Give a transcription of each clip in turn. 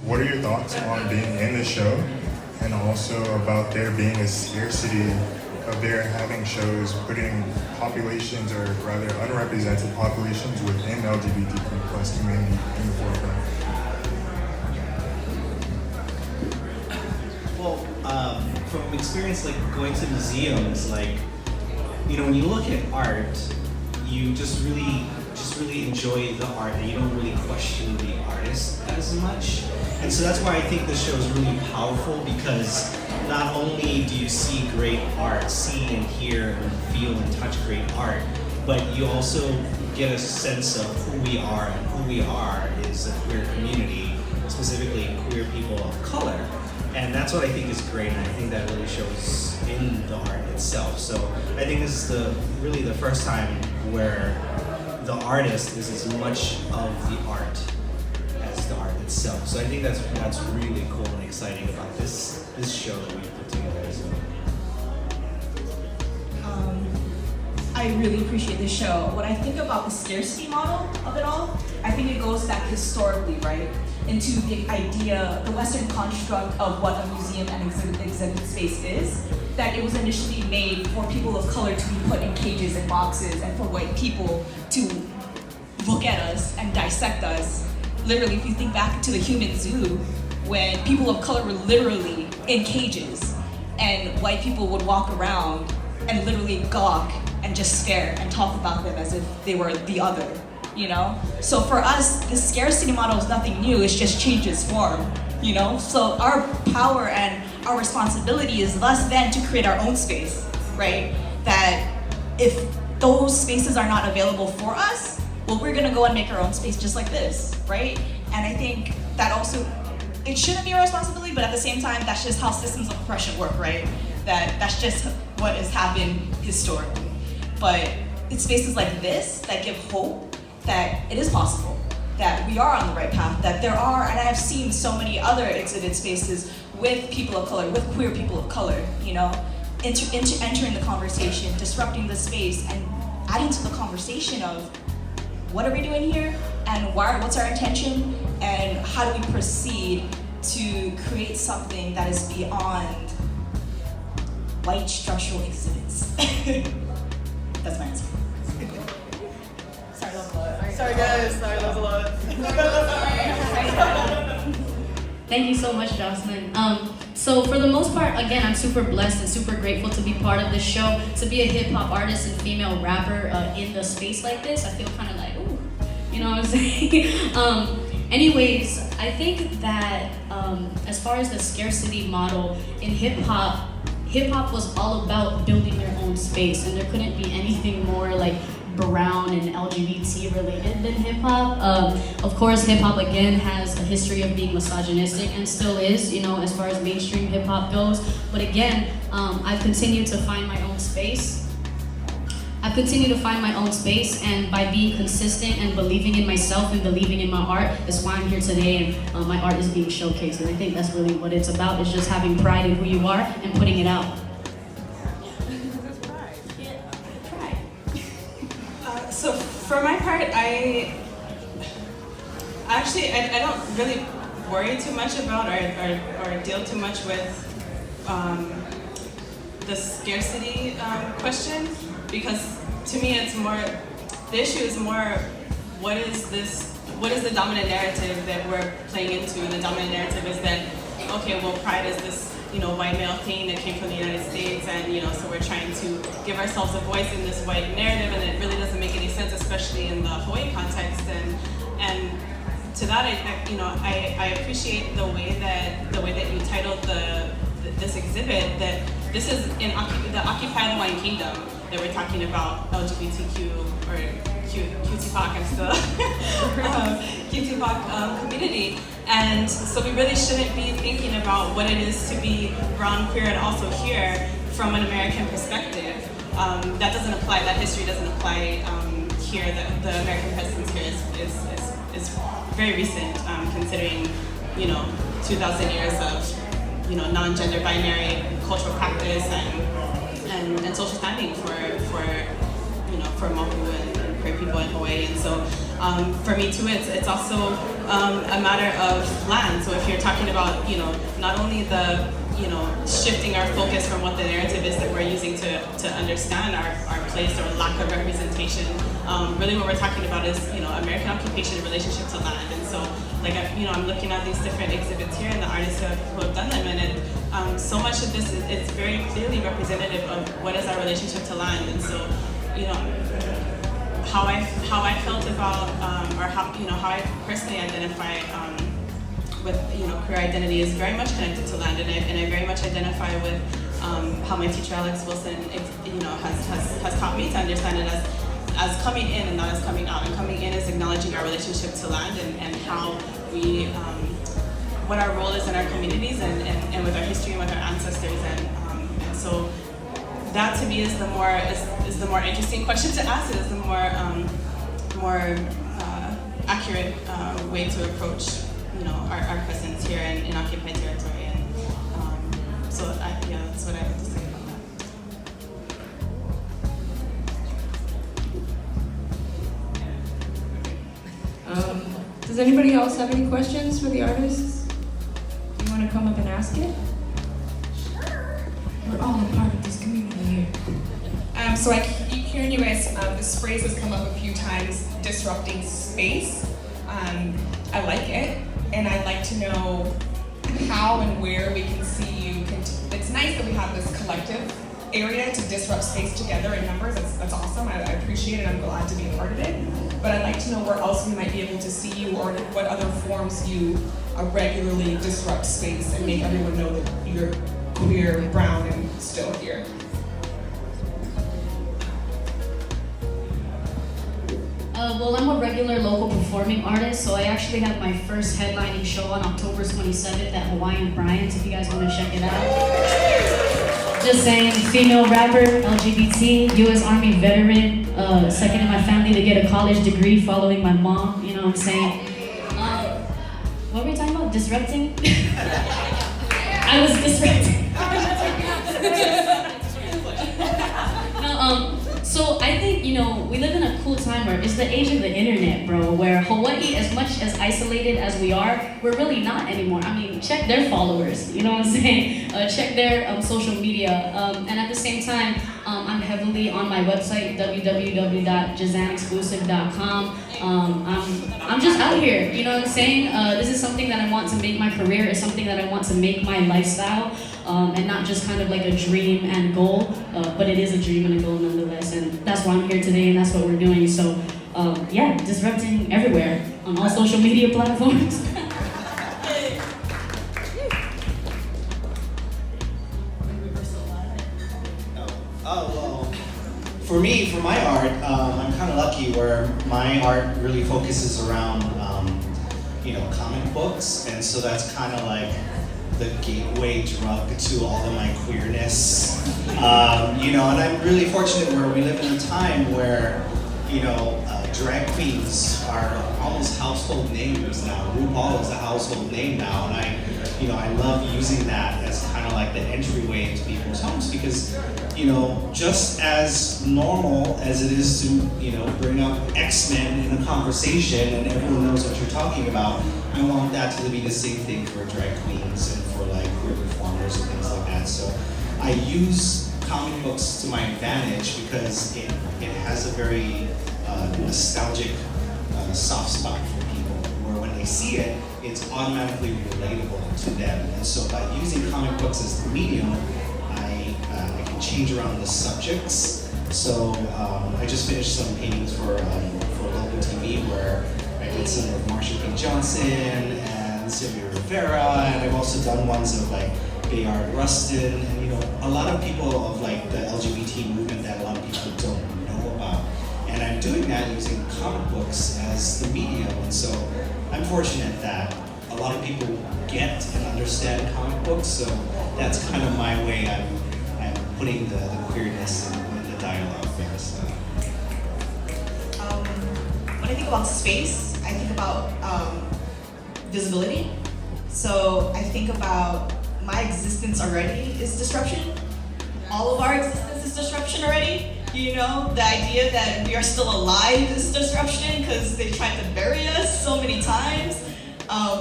what are your thoughts on being in the show, and also about there being a scarcity of there having shows putting populations, or rather unrepresented populations within LGBTQ plus community in the forefront? Well, from experience, like going to museums, like, you know, when you look at art, you just really enjoy the art, and you don't really question the artist as much. And so that's why I think this show is really powerful, because not only do you see great art, see and hear and feel and touch great art, but you also get a sense of who we are, and who we are is a queer community, specifically queer people of color. And that's what I think is great, and I think that really shows in the art itself. So I think this is really the first time where the artist is as much of the art as the art itself. So I think that's really cool and exciting about this show that we put together. So. I really appreciate this show. When I think about the scarcity model of it all, I think it goes back historically, right? Into the idea, the Western construct of what a museum and exhibit space is, that it was initially made for people of color to be put in cages and boxes, and for white people to look at us and dissect us. Literally, if you think back to the human zoo, when people of color were literally in cages, and white people would walk around and literally gawk and just stare and talk about them as if they were the other, you know? So for us, the scarcity model is nothing new, it's just changed its form, you know? So our power and our responsibility is thus then to create our own space, right? That if those spaces are not available for us, well, we're gonna go and make our own space just like this, right? And I think that also, it shouldn't be our responsibility, but at the same time, that's just how systems of oppression work, right? That's just what has happened historically. But it's spaces like this that give hope that it is possible, that we are on the right path, that there are, and I have seen so many other exhibit spaces with people of color, with queer people of color, you know, entering the conversation, disrupting the space, and adding to the conversation of what are we doing here, and what's our intention, and how do we proceed to create something that is beyond white structural exhibits. That's my answer. Sorry, that was a lot. Sorry guys, sorry, that was a lot. Thank you so much, Jocelyn. So for the most part, again, I'm super blessed and super grateful to be part of this show, to be a hip hop artist and female rapper in the space like this. I feel kind of like, ooh, you know what I'm saying? Anyways, I think that as far as the scarcity model in hip hop was all about building your own space, and there couldn't be anything more like brown and LGBT related than hip hop. Of course, hip hop again has a history of being misogynistic and still is, you know, as far as mainstream hip hop goes. But again, I've continued to find my own space. And by being consistent and believing in myself and believing in my art is why I'm here today, and my art is being showcased. And I think that's really what it's about, is just having pride in who you are and putting it out. So for my part, I don't really worry too much about or deal too much with the scarcity question, because to me it's more, the issue is more, what is the dominant narrative that we're playing into? And the dominant narrative is that, okay, well, Pride is this, you know, white male thing that came from the United States, and, you know, so we're trying to give ourselves a voice in this white narrative, and it really doesn't make any sense, especially in the Hawaii context. And to that, I appreciate the way that you titled this exhibit, that this is in the occupied Hawaiian Kingdom, that we're talking about LGBTQ or QTPOC, I'm still QTPOC community. And so we really shouldn't be thinking about what it is to be brown, queer, and also here from an American perspective. That doesn't apply, that history doesn't apply here. The American presence here is very recent, considering, you know, 2,000 years of, you know, non-gender binary cultural practice and social standing for you know, for Mohu and queer people in Hawaii. And so for me too, it's also a matter of land. So if you're talking about, not only the, shifting our focus from what the narrative is that we're using to understand our place or lack of representation, really what we're talking about is, American occupation in relationship to land. And so, like, I'm looking at these different exhibits here and the artists who have done them, and so much of this is very clearly representative of what is our relationship to land. And so, how I felt about, or how I personally identify with queer identity is very much connected to land, and I very much identify with how my teacher Alex Wilson has taught me to understand it as coming in and not as coming out. And coming in is acknowledging our relationship to land and how we what our role is in our communities and with our history and with our ancestors, and so that to me is the more interesting question to ask. It is the more accurate way to approach our presence here in occupied territory, and so that's what I have to say about that. Does anybody else have any questions for the artists? Do you want to come up and ask it? Sure. We're all a part of this community here. So I keep hearing you guys, this phrase has come up a few times, disrupting space. I like it, and I'd like to know how and where we can see you. It's nice that we have this collective area to disrupt space together in numbers. That's awesome. I appreciate it. I'm glad to be a part of it. But I'd like to know where else we might be able to see you, or what other forms you regularly disrupt space and make everyone know that you're queer, brown, and still here. Well, I'm a regular local performing artist, so I actually have my first headlining show on October 27th at Hawaiian Bryant's, if you guys want to check it out. Just saying, female rapper, LGBT, U.S. Army veteran, second in my family to get a college degree following my mom, you know what I'm saying? What were we talking about? Disrupting? I was disrupting. So I think, we live in a cool time where it's the age of the internet, bro, where Hawaii, as much as isolated as we are, we're really not anymore. I mean, check their followers, you know what I'm saying? Check their social media. And at the same time, I'm heavily on my website, www.jehzanexclusive.com. I'm just out here, you know what I'm saying? This is something that I want to make my career. It's something that I want to make my lifestyle. And not just kind of like a dream and goal, but it is a dream and a goal nonetheless. And that's why I'm here today, and that's what we're doing. So, disrupting everywhere on all social media platforms. Well, for me, for my art, I'm kind of lucky where my art really focuses around, comic books, and so that's kind of like the gateway drug to all of my queerness. And I'm really fortunate where we live in a time where, drag queens are almost household names now. RuPaul is a household name now, and I love using that as kind of like the entryway into people's homes, because, just as normal as it is to, bring up X-Men in a conversation and everyone knows what you're talking about, I want that to be the same thing for drag queens and for like queer performers and things like that. So I use comic books to my advantage because it has a very nostalgic soft spot for people, where when they see it, it's automatically relatable to them. And so by using comic books as the medium, I can change around the subjects. So I just finished some paintings for local TV where I did some of Marsha P. Johnson and Sylvia Rivera, and I've also done ones of like Bayard Rustin, and a lot of people of like the LGBT movement that a lot of people don't know about. And I'm doing that using comic books as the medium, and so I'm fortunate that a lot of people get and understand comic books, so that's kind of my way I'm putting the queerness in the dialogue there. So. When I think about space, I think about visibility. So I think about my existence already is disruption. All of our existence is disruption already. You know, the idea that we are still alive is disruption because they tried to bury us so many times.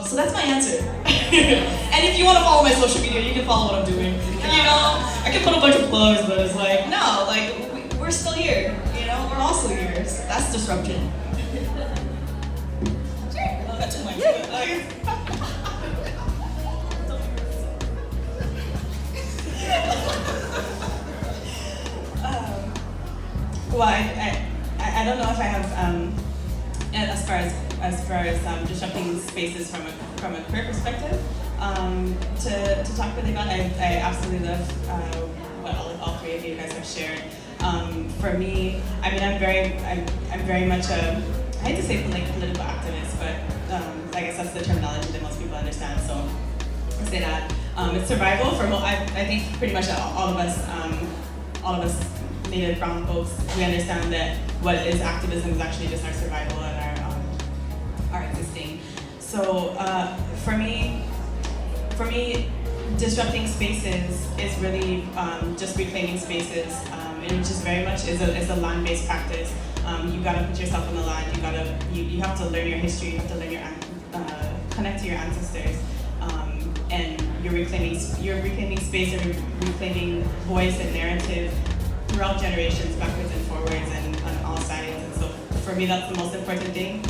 So that's my answer. And if you want to follow my social media, you can follow what I'm doing. You know, I can put a bunch of plugs, but it's like, no, like, we're still here. You know, we're also here. So that's disruption. Oh, that's too much. Well, I don't know if I have as far as disrupting spaces from a queer perspective to talk really about. I absolutely love what all three of you guys have shared. For me, I mean, I'm very much a, I hate to say like political activist, but I guess that's the terminology that most people understand. So I'll say that it's survival for I think pretty much all of us Native brown folks. We understand that what is activism is actually just our survival and our existing. So for me, disrupting spaces is really just reclaiming spaces, and it just very much is a land-based practice. You gotta put yourself on the land. You have to learn your history. You have to learn connect to your ancestors, and you're reclaiming space and reclaiming voice and narrative throughout generations, backwards and forwards, and on all sides. And so for me, that's the most important thing.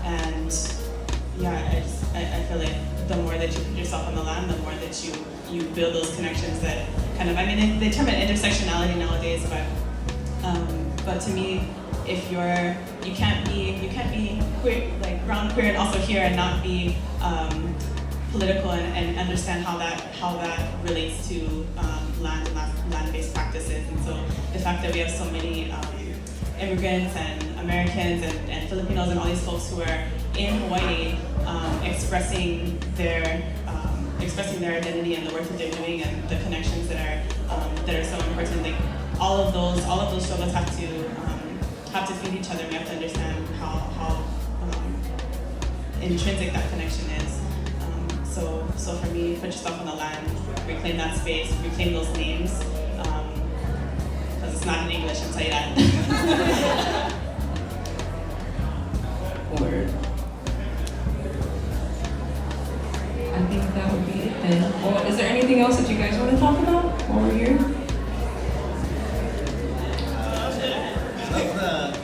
And yeah, I feel like the more that you put yourself on the land, the more that you build those connections that kind of, I mean, they term it intersectionality nowadays, but to me, if you can't be queer, like brown queer and also here and not be political and understand how that relates to land-based practices. And so the fact that we have so many immigrants and Americans and Filipinos and all these folks who are in Hawaii expressing their identity and the work that they're doing and the connections that are so important. Like all of those struggles have to feed each other. We have to understand how intrinsic that connection is. So for me, put yourself on the land, reclaim that space, reclaim those names, because it's not in English, I'll tell you that. Word. I think that would be it then. Well, is there anything else that you guys want to talk about while we're here?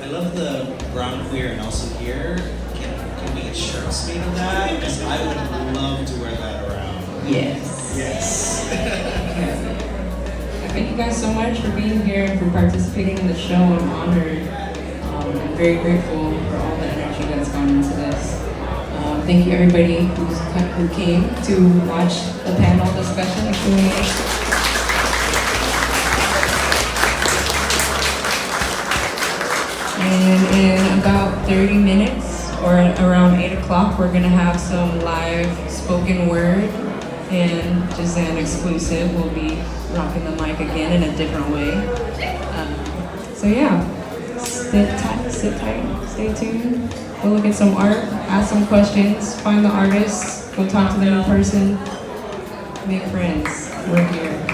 I love the brown queer and also here. Can we get shirts made of that? Because I would love to wear that around. Yes. Yes. Thank you guys so much for being here and for participating in the show. I'm honored. I'm very grateful for all the energy that's gone into this. Thank you everybody who came to watch the panel discussion and Q&A. And in about 30 minutes, or around 8 o'clock, we're gonna have some live spoken word, and Jehzan exclusive will be rocking the mic again in a different way. So yeah, sit tight, stay tuned. Go look at some art, ask some questions, find the artists, go talk to them in person, make friends. We're here.